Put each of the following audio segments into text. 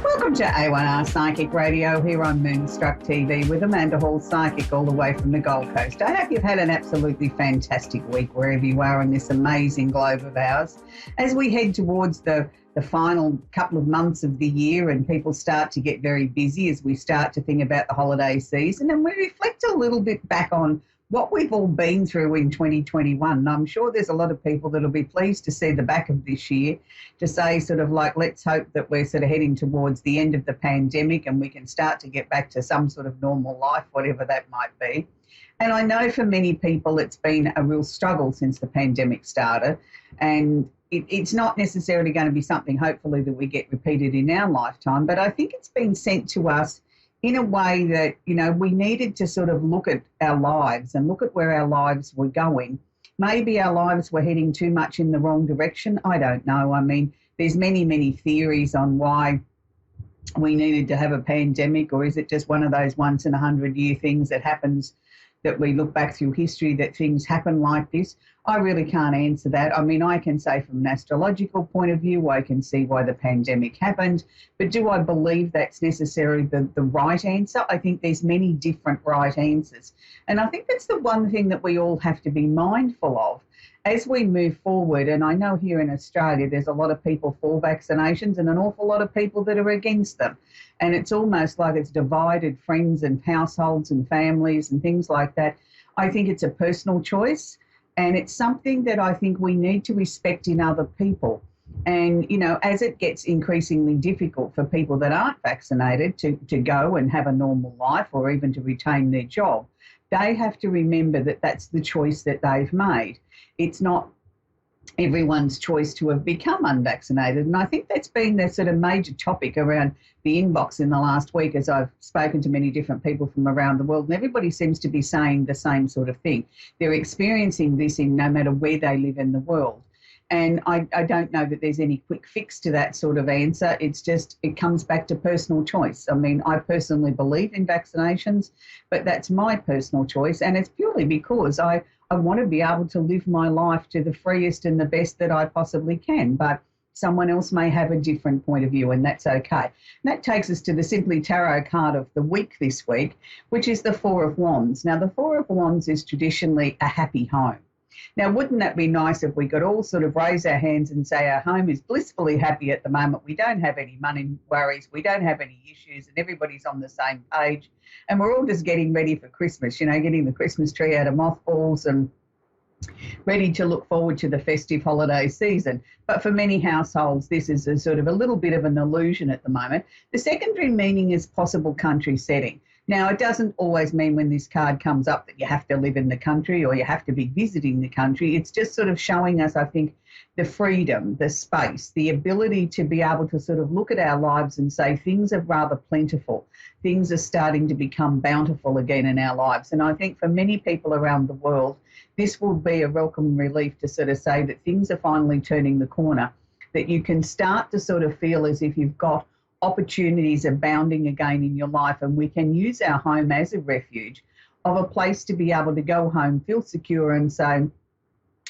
Welcome to A1R Psychic Radio here on Moonstruck TV with Amanda Hall, Psychic, all the way from the Gold Coast. I hope you've had an absolutely fantastic week wherever you are on this amazing globe of ours. As we head towards the final couple of months of the year and people start to get very busy as we start to think about the holiday season, and we reflect a little bit back on what we've all been through in 2021. And I'm sure there's a lot of people that'll be pleased to see the back of this year to say sort of like, let's hope that we're sort of heading towards the end of the pandemic and we can start to get back to some sort of normal life, whatever that might be. And I know for many people it's been a real struggle since the pandemic started, and it's not necessarily going to be something hopefully that we get repeated in our lifetime, but I think it's been sent to us in a way that, you know, we needed to sort of look at our lives and look at where our lives were going. Maybe our lives were heading too much in the wrong direction. I don't know. I mean, there's many, many theories on why we needed to have a pandemic, or is it just one of those once in 100-year things that happens, that we look back through history that things happen like this? I really can't answer that. I mean, I can say from an astrological point of view, I can see why the pandemic happened, but do I believe that's necessarily the right answer? I think there's many different right answers. And I think that's the one thing that we all have to be mindful of as we move forward. And I know here in Australia, there's a lot of people for vaccinations and an awful lot of people that are against them. And it's almost like it's divided friends and households and families and things like that. I think it's a personal choice. And it's something that I think we need to respect in other people. And, you know, as it gets increasingly difficult for people that aren't vaccinated to go and have a normal life or even to retain their job, they have to remember that that's the choice that they've made. It's not everyone's choice to have become unvaccinated. And I think that's been the sort of major topic around the inbox in the last week as I've spoken to many different people from around the world, and everybody seems to be saying the same sort of thing. They're experiencing this in no matter where they live in the world. And I don't know that there's any quick fix to that sort of answer. It's just, it comes back to personal choice. I mean, I personally believe in vaccinations, but that's my personal choice. And it's purely because I want to be able to live my life to the freest and the best that I possibly can. But someone else may have a different point of view, and that's okay. And that takes us to the Simply Tarot card of the week this week, which is the Four of Wands. Now, the Four of Wands is traditionally a happy home. Now, wouldn't that be nice if we could all sort of raise our hands and say our home is blissfully happy at the moment? We don't have any money worries, we don't have any issues, and everybody's on the same page. And we're all just getting ready for Christmas, you know, getting the Christmas tree out of mothballs and ready to look forward to the festive holiday season. But for many households, this is a sort of a little bit of an illusion at the moment. The secondary meaning is possible country setting. Now, it doesn't always mean when this card comes up that you have to live in the country or you have to be visiting the country. It's just sort of showing us, I think, the freedom, the space, the ability to be able to sort of look at our lives and say things are rather plentiful. Things are starting to become bountiful again in our lives. And I think for many people around the world, this will be a welcome relief to sort of say that things are finally turning the corner, that you can start to sort of feel as if you've got opportunities abounding again in your life, and we can use our home as a refuge of a place to be able to go home, feel secure and say,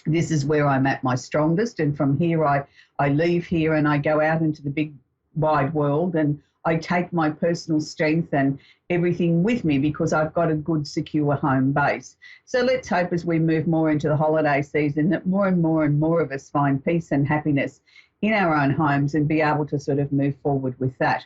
this is where I'm at my strongest, and from here I leave here and I go out into the big wide world and I take my personal strength and everything with me because I've got a good secure home base. So let's hope as we move more into the holiday season that more and more of us find peace and happiness in our own homes and be able to sort of move forward with that.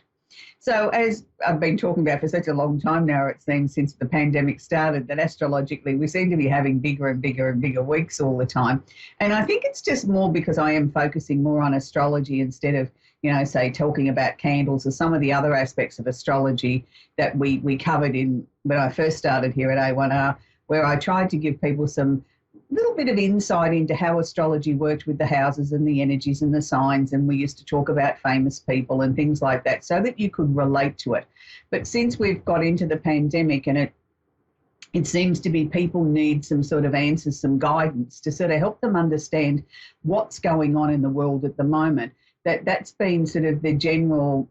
So as I've been talking about for such a long time now, it seems since the pandemic started, that astrologically we seem to be having bigger and bigger and bigger weeks all the time. And I think it's just more because I am focusing more on astrology instead of, you know, say talking about candles or some of the other aspects of astrology that we covered in when I first started here at A1R, where I tried to give people some little bit of insight into how astrology worked with the houses and the energies and the signs, and we used to talk about famous people and things like that so that you could relate to it. But since we've got into the pandemic and it seems to be people need some sort of answers, some guidance to sort of help them understand what's going on in the world at the moment, that's been sort of the general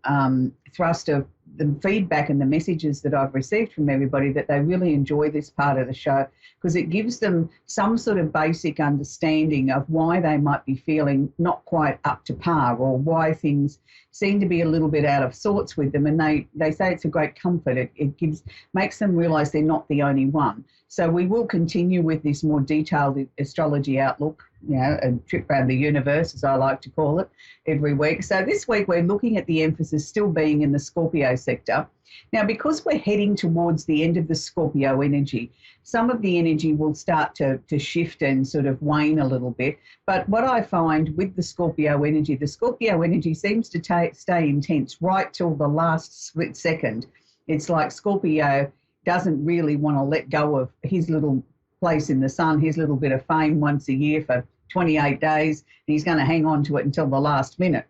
thrust of the feedback and the messages that I've received from everybody that they really enjoy this part of the show because it gives them some sort of basic understanding of why they might be feeling not quite up to par or why things seem to be a little bit out of sorts with them. And they say it's a great comfort. It makes them realise they're not the only one. So we will continue with this more detailed astrology outlook, a trip around the universe, as I like to call it, every week. So this week we're looking at the emphasis still being in the Scorpio sector. Now, because we're heading towards the end of the Scorpio energy, some of the energy will start to shift and sort of wane a little bit. But what I find with the Scorpio energy seems to stay intense right till the last split second. It's like Scorpio doesn't really want to let go of his little place in the sun, his little bit of fame once a year for 28 days. And he's going to hang on to it until the last minute.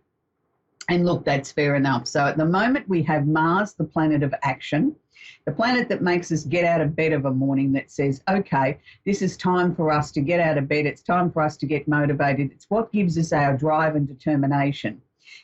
And look, that's fair enough. So at the moment we have Mars, the planet of action, the planet that makes us get out of bed of a morning, that says, okay, this is time for us to get out of bed. It's time for us to get motivated. It's what gives us our drive and determination.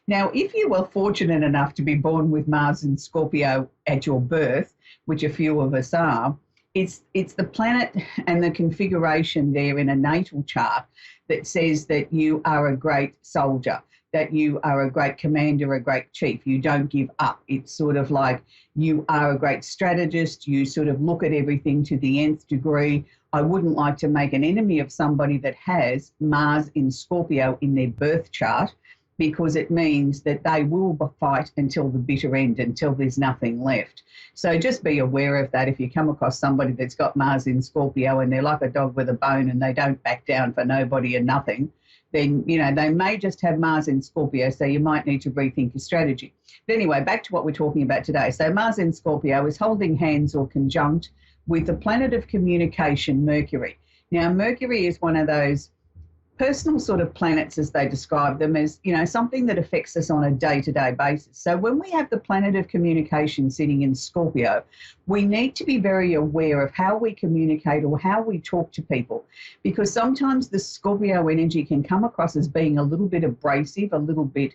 Now, if you were fortunate enough to be born with Mars in Scorpio at your birth, which a few of us are, it's the planet and the configuration there in a natal chart that says that you are a great soldier, that you are a great commander, a great chief. You don't give up. It's sort of like you are a great strategist. You sort of look at everything to the nth degree. I wouldn't like to make an enemy of somebody that has Mars in Scorpio in their birth chart, because it means that they will fight until the bitter end, until there's nothing left. So just be aware of that. If you come across somebody that's got Mars in Scorpio and they're like a dog with a bone and they don't back down for nobody and nothing, then, they may just have Mars in Scorpio, so you might need to rethink your strategy. But anyway, back to what we're talking about today. So Mars in Scorpio is holding hands or conjunct with the planet of communication, Mercury. Now, Mercury is one of those personal sort of planets, as they describe them, as, something that affects us on a day-to-day basis. So when we have the planet of communication sitting in Scorpio, we need to be very aware of how we communicate or how we talk to people, because sometimes the Scorpio energy can come across as being a little bit abrasive, a little bit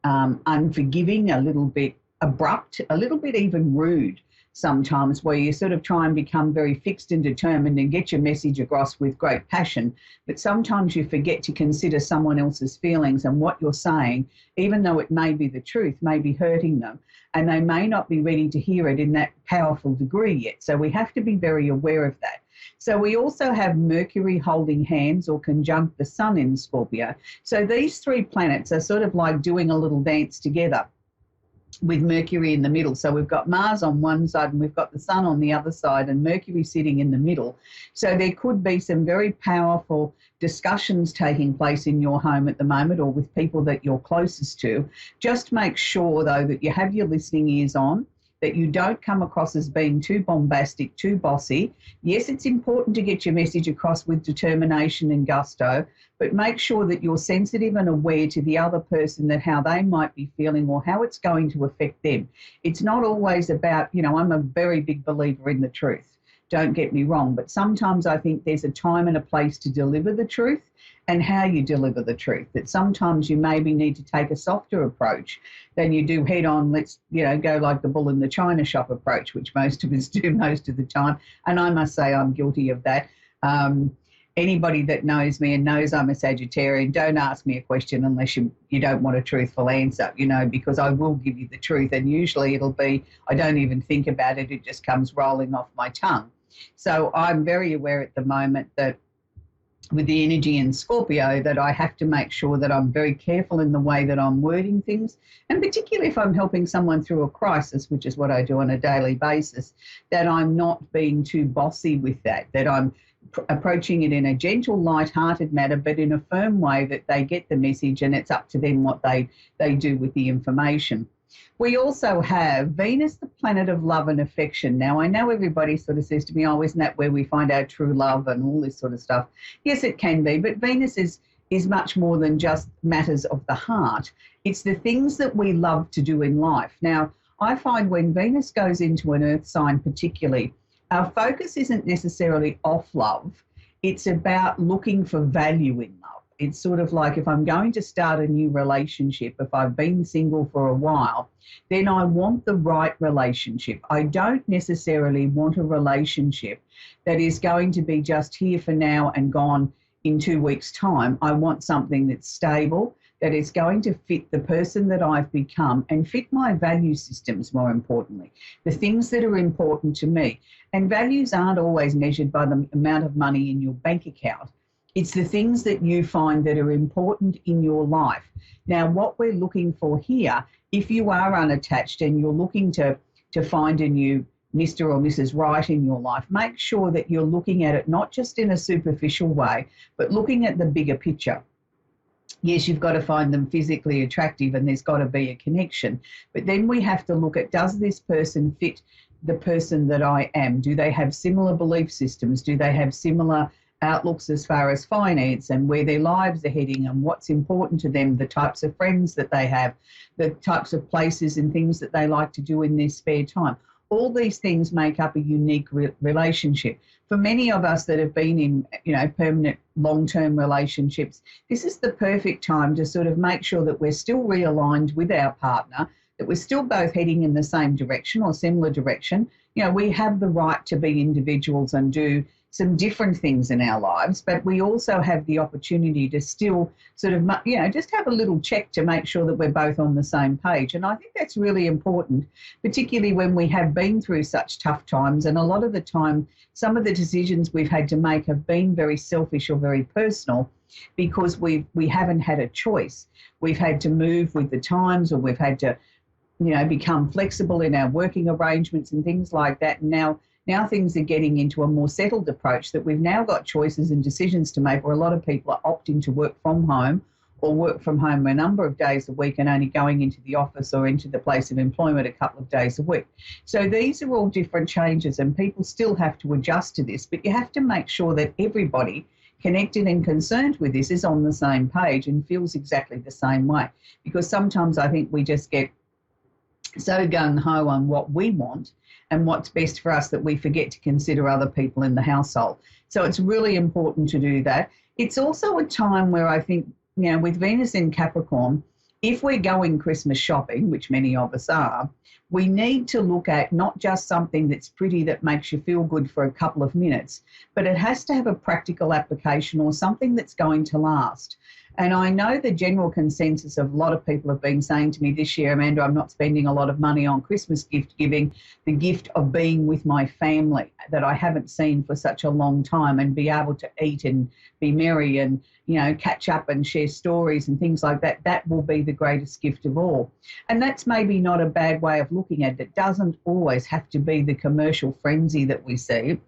unforgiving, a little bit abrupt, a little bit even rude sometimes, where you sort of try and become very fixed and determined and get your message across with great passion. But sometimes you forget to consider someone else's feelings, and what you're saying, even though it may be the truth, may be hurting them, and they may not be ready to hear it in that powerful degree yet. So we have to be very aware of that. So we also have Mercury holding hands or conjunct the Sun in Scorpio. So these three planets are sort of like doing a little dance together, with Mercury in the middle. So we've got Mars on one side and we've got the Sun on the other side, and Mercury sitting in the middle. So there could be some very powerful discussions taking place in your home at the moment, or with people that you're closest to. Just make sure, though, that you have your listening ears on, that you don't come across as being too bombastic, too bossy. Yes, it's important to get your message across with determination and gusto, but make sure that you're sensitive and aware to the other person, that how they might be feeling or how it's going to affect them. It's not always about, I'm a very big believer in the truth. Don't get me wrong, but sometimes I think there's a time and a place to deliver the truth, and how you deliver the truth. That sometimes you maybe need to take a softer approach than you do head on, let's, go like the bull in the china shop approach, which most of us do most of the time. And I must say I'm guilty of that. Anybody that knows me and knows I'm a Sagittarian, don't ask me a question unless you don't want a truthful answer, because I will give you the truth. And usually it'll be, I don't even think about it. It just comes rolling off my tongue. So I'm very aware at the moment that with the energy in Scorpio, that I have to make sure that I'm very careful in the way that I'm wording things, and particularly if I'm helping someone through a crisis, which is what I do on a daily basis, that I'm not being too bossy with that I'm approaching it in a gentle, light-hearted manner, but in a firm way that they get the message, and it's up to them what they do with the information. We also have Venus, the planet of love and affection. Now, I know everybody sort of says to me, oh, isn't that where we find our true love and all this sort of stuff? Yes, it can be, but Venus is much more than just matters of the heart. It's the things that we love to do in life. Now, I find when Venus goes into an earth sign particularly, our focus isn't necessarily off love. It's about looking for value in love. It's sort of like if I'm going to start a new relationship, if I've been single for a while, then I want the right relationship. I don't necessarily want a relationship that is going to be just here for now and gone in 2 weeks' time. I want something that's stable, that is going to fit the person that I've become and fit my value systems, more importantly, the things that are important to me. And values aren't always measured by the amount of money in your bank account. It's the things that you find that are important in your life. Now, what we're looking for here, if you are unattached and you're looking to find a new Mr. or Mrs. Right in your life, make sure that you're looking at it not just in a superficial way, but looking at the bigger picture. Yes, you've got to find them physically attractive and there's got to be a connection. But then we have to look at, does this person fit the person that I am? Do they have similar belief systems? Do they have similar outlooks as far as finance and where their lives are heading and what's important to them, the types of friends that they have, the types of places and things that they like to do in their spare time? All these things make up a unique relationship. For many of us that have been in, permanent long-term relationships, this is the perfect time to sort of make sure that we're still realigned with our partner, that we're still both heading in the same direction or similar direction. We have the right to be individuals and do some different things in our lives, but we also have the opportunity to still sort of, just have a little check to make sure that we're both on the same page. And I think that's really important, particularly when we have been through such tough times. And a lot of the time, some of the decisions we've had to make have been very selfish or very personal because we haven't had a choice. We've had to move with the times, or we've had to, become flexible in our working arrangements and things like that. And now things are getting into a more settled approach that we've now got choices and decisions to make, where a lot of people are opting to work from home or work from home a number of days a week and only going into the office or into the place of employment a couple of days a week. So these are all different changes and people still have to adjust to this, but you have to make sure that everybody connected and concerned with this is on the same page and feels exactly the same way. Because sometimes I think we just get so gung-ho on what we want and what's best for us that we forget to consider other people in the household. So it's really important to do that. It's also a time where I think, with Venus in Capricorn, if we're going Christmas shopping, which many of us are, we need to look at not just something that's pretty that makes you feel good for a couple of minutes, but it has to have a practical application or something that's going to last. And I know the general consensus of a lot of people have been saying to me this year, Amanda, I'm not spending a lot of money on Christmas gift giving, the gift of being with my family that I haven't seen for such a long time and be able to eat and be merry and, catch up and share stories and things like that. That will be the greatest gift of all. And that's maybe not a bad way of looking at it. It doesn't always have to be the commercial frenzy that we see.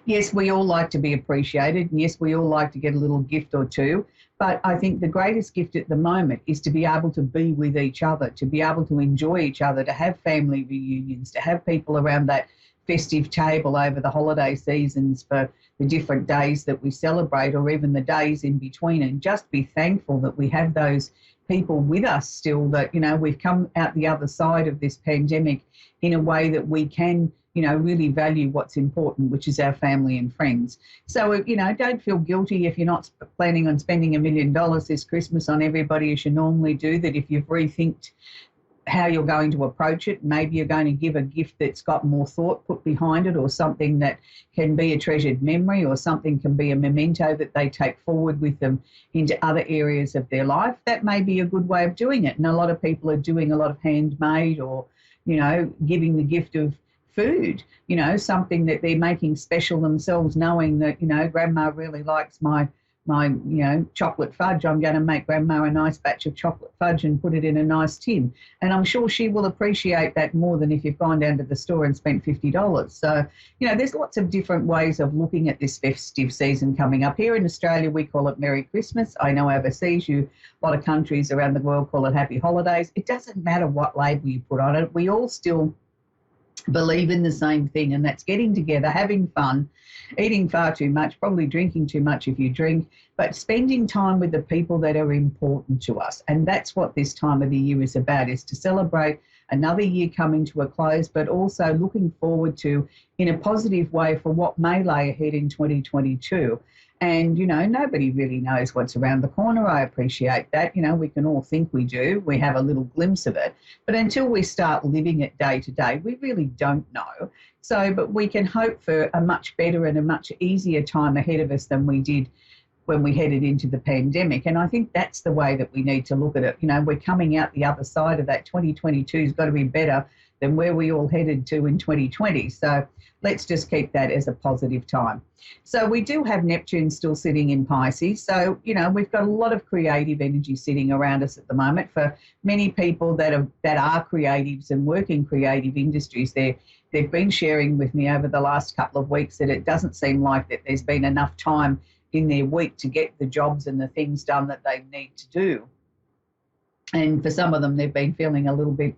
Yes, we all like to be appreciated. And yes, we all like to get a little gift or two. But I think the greatest gift at the moment is to be able to be with each other, to be able to enjoy each other, to have family reunions, to have people around that festive table over the holiday seasons for the different days that we celebrate or even the days in between, and just be thankful that we have those people with us still, that, we've come out the other side of this pandemic in a way that we can, really value what's important, which is our family and friends. So, don't feel guilty if you're not planning on spending $1 million this Christmas on everybody as you normally do, that if you've rethinked how you're going to approach it, maybe you're going to give a gift that's got more thought put behind it, or something that can be a treasured memory, or something can be a memento that they take forward with them into other areas of their life. That may be a good way of doing it. And a lot of people are doing a lot of handmade or, giving the gift of food, something that they're making special themselves, knowing that, grandma really likes my chocolate fudge. I'm going to make grandma a nice batch of chocolate fudge and put it in a nice tin. And I'm sure she will appreciate that more than if you've gone down to the store and spent $50. So, there's lots of different ways of looking at this festive season coming up. Here in Australia, we call it Merry Christmas. I know overseas, a lot of countries around the world call it Happy Holidays. It doesn't matter what label you put on it. We all still believe in the same thing, and that's getting together, having fun, eating far too much, probably drinking too much if you drink, but spending time with the people that are important to us. And that's what this time of the year is about, is to celebrate another year coming to a close, but also looking forward to, in a positive way, for what may lay ahead in 2022. And, nobody really knows what's around the corner. I appreciate that. We can all think we do. We have a little glimpse of it. But until we start living it day to day, we really don't know. So, but we can hope for a much better and a much easier time ahead of us than we did when we headed into the pandemic. And I think that's the way that we need to look at it. We're coming out the other side of that. 2022 has got to be better than where we all headed to in 2020. So let's just keep that as a positive time. So we do have Neptune still sitting in Pisces. So, we've got a lot of creative energy sitting around us at the moment. For many people that are creatives and work in creative industries, they've been sharing with me over the last couple of weeks that it doesn't seem like that there's been enough time in their week to get the jobs and the things done that they need to do. And for some of them, they've been feeling a little bit,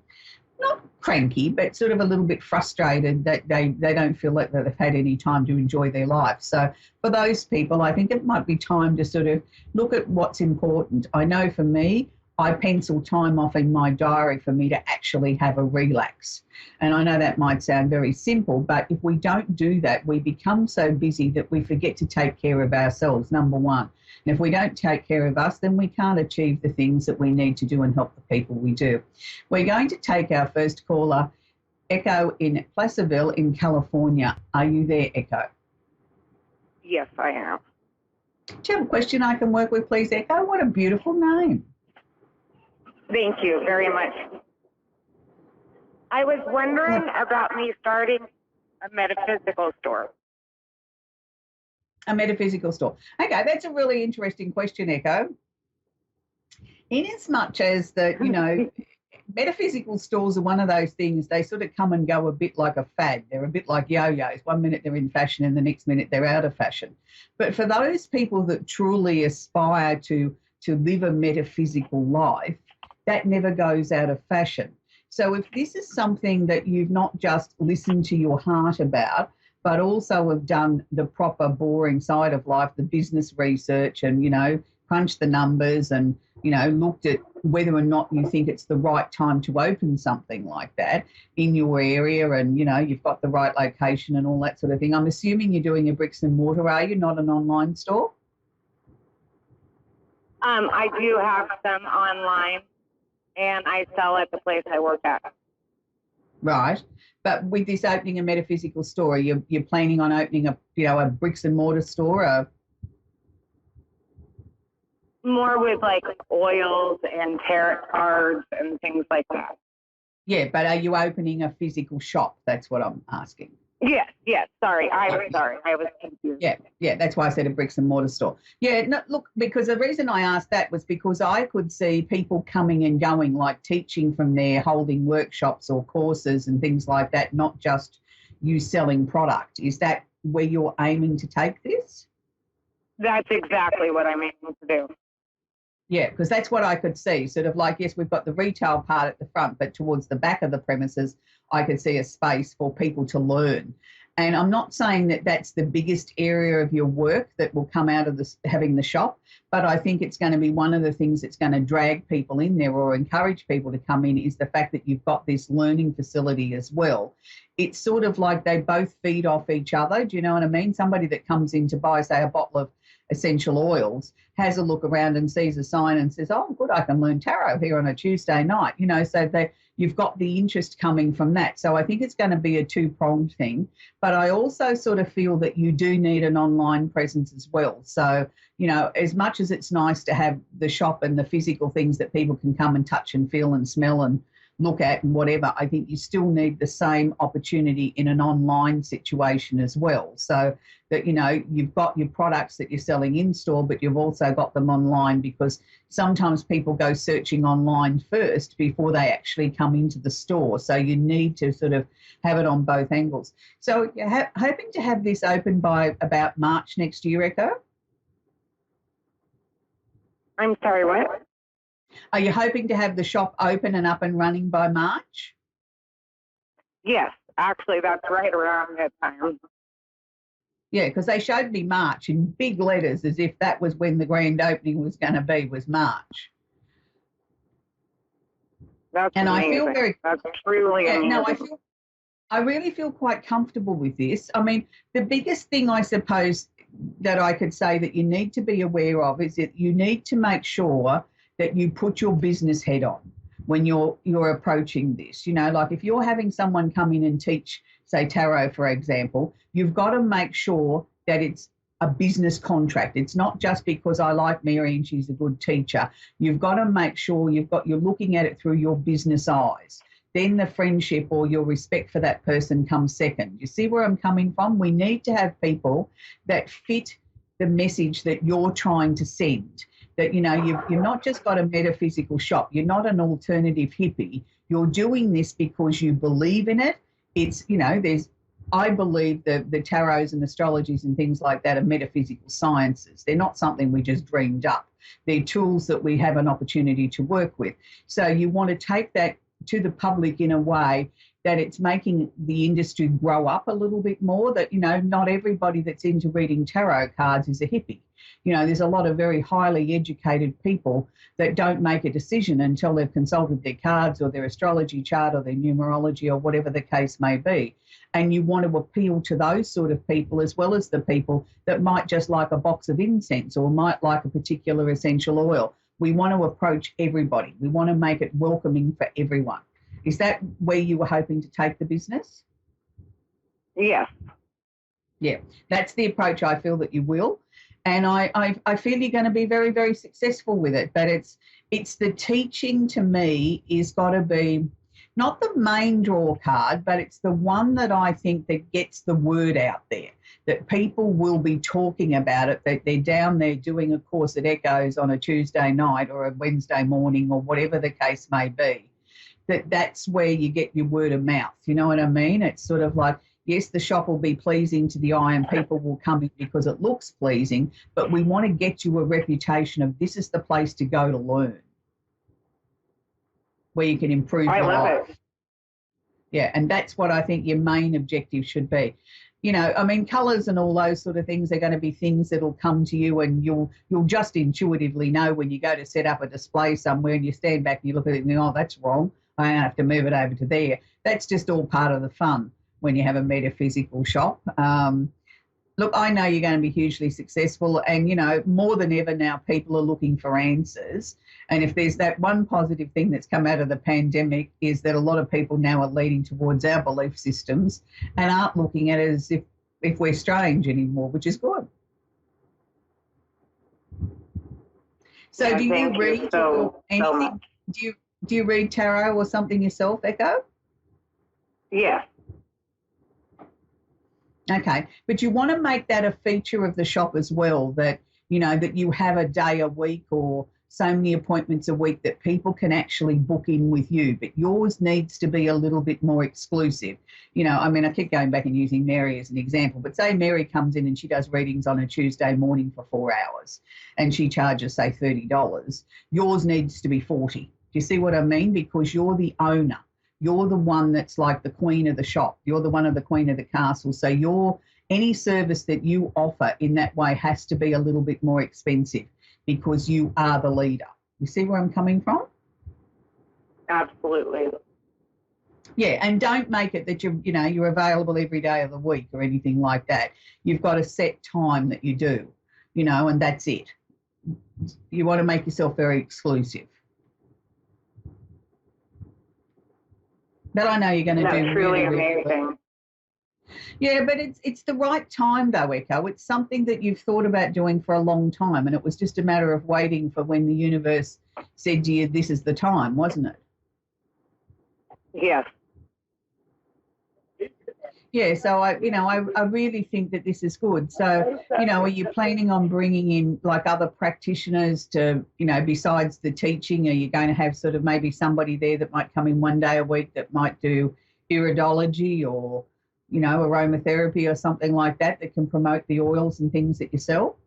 not cranky, but sort of a little bit frustrated that they don't feel like they've had any time to enjoy their life. So for those people, I think it might be time to sort of look at what's important. I know for me, I pencil time off in my diary for me to actually have a relax. And I know that might sound very simple, but if we don't do that, we become so busy that we forget to take care of ourselves, number one. And if we don't take care of us, then we can't achieve the things that we need to do and help the people we do. We're going to take our first caller, Echo in Placerville in California. Are you there, Echo? Yes, I am. Do you have a question I can work with, please, Echo? What a beautiful name. Thank you very much. I was wondering about me starting a metaphysical store. A metaphysical store. Okay, that's a really interesting question, Echo. In as much as metaphysical stores are one of those things, they sort of come and go a bit like a fad. They're a bit like yo-yos. 1 minute they're in fashion and the next minute they're out of fashion. But for those people that truly aspire to live a metaphysical life, that never goes out of fashion. So if this is something that you've not just listened to your heart about, but also have done the proper boring side of life, the business research and, crunched the numbers and, looked at whether or not you think it's the right time to open something like that in your area and, you've got the right location and all that sort of thing. I'm assuming you're doing a bricks and mortar, are you, not an online store? I do have some online, and I sell at the place I work at. Right. But with this opening a metaphysical store, you're planning on opening a bricks and mortar store? More with like oils and tarot cards and things like that. Yeah, but are you opening a physical shop? That's what I'm asking. Yes. Sorry, I was confused. Yeah, that's why I said a bricks and mortar store. Yeah, no, look, because the reason I asked that was because I could see people coming and going, like teaching from there, holding workshops or courses and things like that, not just you selling product. Is that where you're aiming to take this? That's exactly what I'm aiming to do. Yeah, because that's what I could see. Sort of like, yes, we've got the retail part at the front, but towards the back of the premises, I could see a space for people to learn. And I'm not saying that that's the biggest area of your work that will come out of this, having the shop, but I think it's going to be one of the things that's going to drag people in there or encourage people to come in is the fact that you've got this learning facility as well. It's sort of like they both feed off each other. Do you know what I mean? Somebody that comes in to buy, say, a bottle of essential oils, has a look around and sees a sign and says, oh, good, I can learn tarot here on a Tuesday night, so that you've got the interest coming from that. So I think it's going to be a two-pronged thing. But I also sort of feel that you do need an online presence as well. So, as much as it's nice to have the shop and the physical things that people can come and touch and feel and smell and look at and whatever, I think you still need the same opportunity in an online situation as well. So that, you've got your products that you're selling in store, but you've also got them online, because sometimes people go searching online first before they actually come into the store. So you need to sort of have it on both angles. So you're hoping to have this open by about March next year, Echo? I'm sorry, what? Are you hoping to have the shop open and up and running by March? Yes, actually, that's right around that time. Yeah, because they showed me March in big letters as if that was when the grand opening was going to be, was March. That's And amazing. I feel very, That's truly yeah, amazing. no, I really feel quite comfortable with this. I mean, the biggest thing I suppose that I could say that you need to be aware of is that you need to make sure that you put your business head on when you're approaching this. You know, like if you're having someone come in and teach, say tarot, for example, you've got to make sure that it's a business contract. It's not just because I like Mary and she's a good teacher. You've got to make sure you're looking at it through your business eyes. Then the friendship or your respect for that person comes second. You see where I'm coming from? We need to have people that fit the message that you're trying to send. That, you know, you've not just got a metaphysical shop. You're not an alternative hippie. You're doing this because you believe in it. It's, you know, I believe the tarots and astrologies and things like that are metaphysical sciences. They're not something we just dreamed up. They're tools that we have an opportunity to work with. So you want to take that to the public in a way that it's making the industry grow up a little bit more, that, you know, not everybody that's into reading tarot cards is a hippie. You know, there's a lot of very highly educated people that don't make a decision until they've consulted their cards or their astrology chart or their numerology or whatever the case may be. And you want to appeal to those sort of people as well as the people that might just like a box of incense or might like a particular essential oil. We want to approach everybody. We want to make it welcoming for everyone. Is that where you were hoping to take the business? Yes. Yeah, that's the approach I feel that you will. And I feel you're going to be very, very successful with it. But it's the teaching, to me, is got to be not the main draw card, but it's the one that I think that gets the word out there, that people will be talking about it, that they're down there doing a course at Echoes on a Tuesday night or a Wednesday morning or whatever the case may be, that's where you get your word of mouth. You know what I mean? It's sort of like, yes, the shop will be pleasing to the eye and people will come in because it looks pleasing, but we want to get you a reputation of this is the place to go to learn, where you can improve your life. I love it. Yeah, and that's what I think your main objective should be. You know, I mean, colours and all those sort of things are going to be things that'll come to you, and you'll just intuitively know when you go to set up a display somewhere and you stand back and you look at it and you go, oh, that's wrong. I have to move it over to there. That's just all part of the fun when you have a metaphysical shop. Look, I know you're going to be hugely successful, and, you know, more than ever now people are looking for answers. And if there's that one positive thing that's come out of the pandemic is that a lot of people now are leading towards our belief systems and aren't looking at it as if we're strange anymore, which is good. So Yeah, do you read anything? Do you read tarot or something yourself, Echo? Yeah. Okay, but you want to make that a feature of the shop as well, that, you know, that you have a day a week or so many appointments a week that people can actually book in with you, but yours needs to be a little bit more exclusive. You know, I mean, I keep going back and using Mary as an example, but say Mary comes in and she does readings on a Tuesday morning for 4 hours and she charges, say, $30. Yours needs to be $40. Do you see what I mean? Because you're the owner. You're the one that's like the queen of the shop. You're the one of the queen of the castle. So any service that you offer in that way has to be a little bit more expensive because you are the leader. You see where I'm coming from? Absolutely. Yeah, and don't make it that you're available every day of the week or anything like that. You've got a set time that you do, you know, and that's it. You want to make yourself very exclusive. But I know you're going to do truly really, really amazing. well. Yeah, but it's the right time though, Echo. It's something that you've thought about doing for a long time, and it was just a matter of waiting for when the universe said to you, this is the time, wasn't it? Yes. Yeah, so I really think that this is good. So, you know, are you planning on bringing in like other practitioners to, you know, besides the teaching? Are you going to have sort of maybe somebody there that might come in one day a week that might do iridology or, you know, aromatherapy or something like that can promote the oils and things that you sell?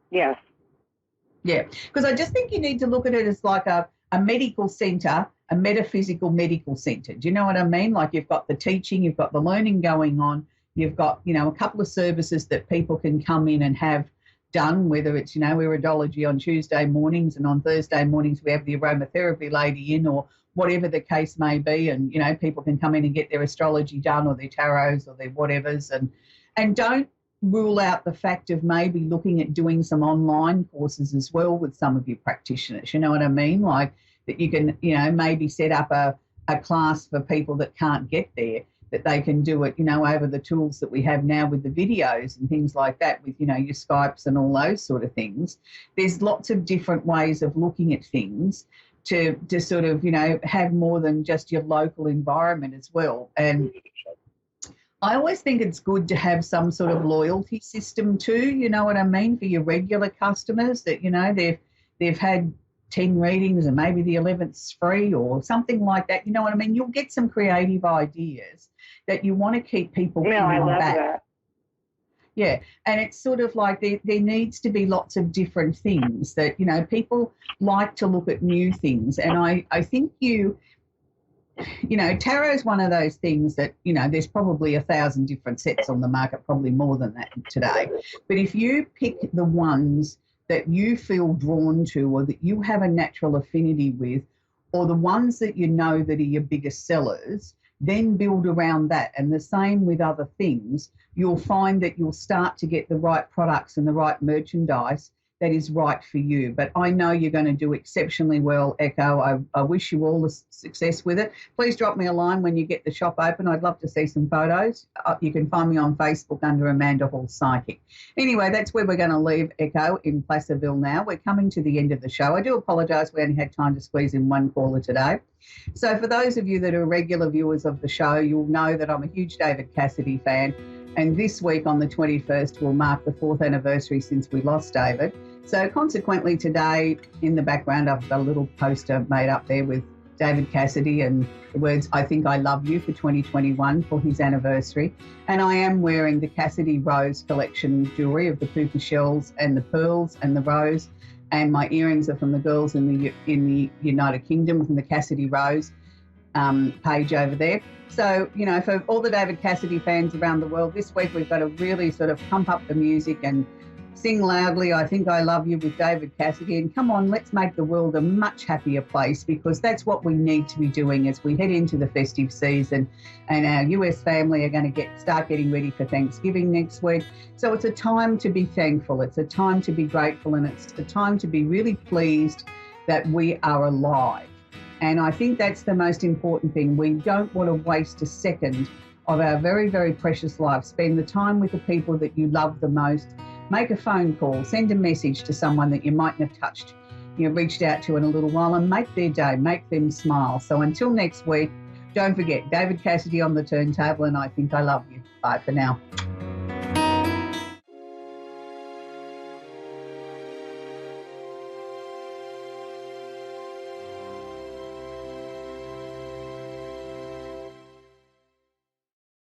Yes. Yeah, because I just think you need to look at it as like a medical centre, a metaphysical medical centre. Do you know what I mean? Like you've got the teaching, you've got the learning going on, you've got, you know, a couple of services that people can come in and have done, whether it's, iridology on Tuesday mornings and on Thursday mornings we have the aromatherapy lady in, or whatever the case may be. And, people can come in and get their astrology done, or their tarots, or their whatevers. And don't rule out the fact of maybe looking at doing some online courses as well with some of your practitioners. You know what I mean? Like that you can, maybe set up a class for people that can't get there, that they can do it, over the tools that we have now with the videos and things like that, with, your Skypes and all those sort of things. There's lots of different ways of looking at things to sort of, have more than just your local environment as well. And I always think it's good to have some sort of loyalty system too, you know what I mean, for your regular customers, that, they've had 10 readings and maybe the 11th's free or something like that. You know what I mean? You'll get some creative ideas that you want to keep people No, I love back. that. Yeah, and it's sort of like there needs to be lots of different things that, people like to look at new things. And I think tarot's one of those things that, there's probably 1,000 different sets on the market, probably more than that today. But if you pick the ones that you feel drawn to, or that you have a natural affinity with, or the ones that that are your biggest sellers, then build around that. And the same with other things. You'll find that you'll start to get the right products and the right merchandise that is right for you. But I know you're going to do exceptionally well, Echo. I wish you all the success with it. Please drop me a line when you get the shop open. I'd love to see some photos. You can find me on Facebook under Amanda Hall Psychic. Anyway, that's where we're going to leave Echo in Placerville now. We're coming to the end of the show. I do apologise we only had time to squeeze in one caller today. So for those of you that are regular viewers of the show, you'll know that I'm a huge David Cassidy fan. And this week on the 21st will mark the 4th anniversary since we lost David. So consequently today, in the background, I've got a little poster made up there with David Cassidy and the words, "I think I love you," for 2021 for his anniversary. And I am wearing the Cassidy Rose collection jewellery of the puka shells and the pearls and the rose. And my earrings are from the girls in the United Kingdom, from the Cassidy Rose page over there. So, for all the David Cassidy fans around the world, this week we've got to really sort of pump up the music and sing loudly, "I Think I Love You" with David Cassidy. And come on, let's make the world a much happier place, because that's what we need to be doing as we head into the festive season. And our US family are going to start getting ready for Thanksgiving next week. So it's a time to be thankful. It's a time to be grateful. And it's a time to be really pleased that we are alive. And I think that's the most important thing. We don't want to waste a second of our very, very precious life. Spend the time with the people that you love the most. Make a phone call, send a message to someone that you mightn't have reached out to in a little while, and make their day, make them smile. So until next week, don't forget, David Cassidy on the turntable, and I think I love you. Bye for now.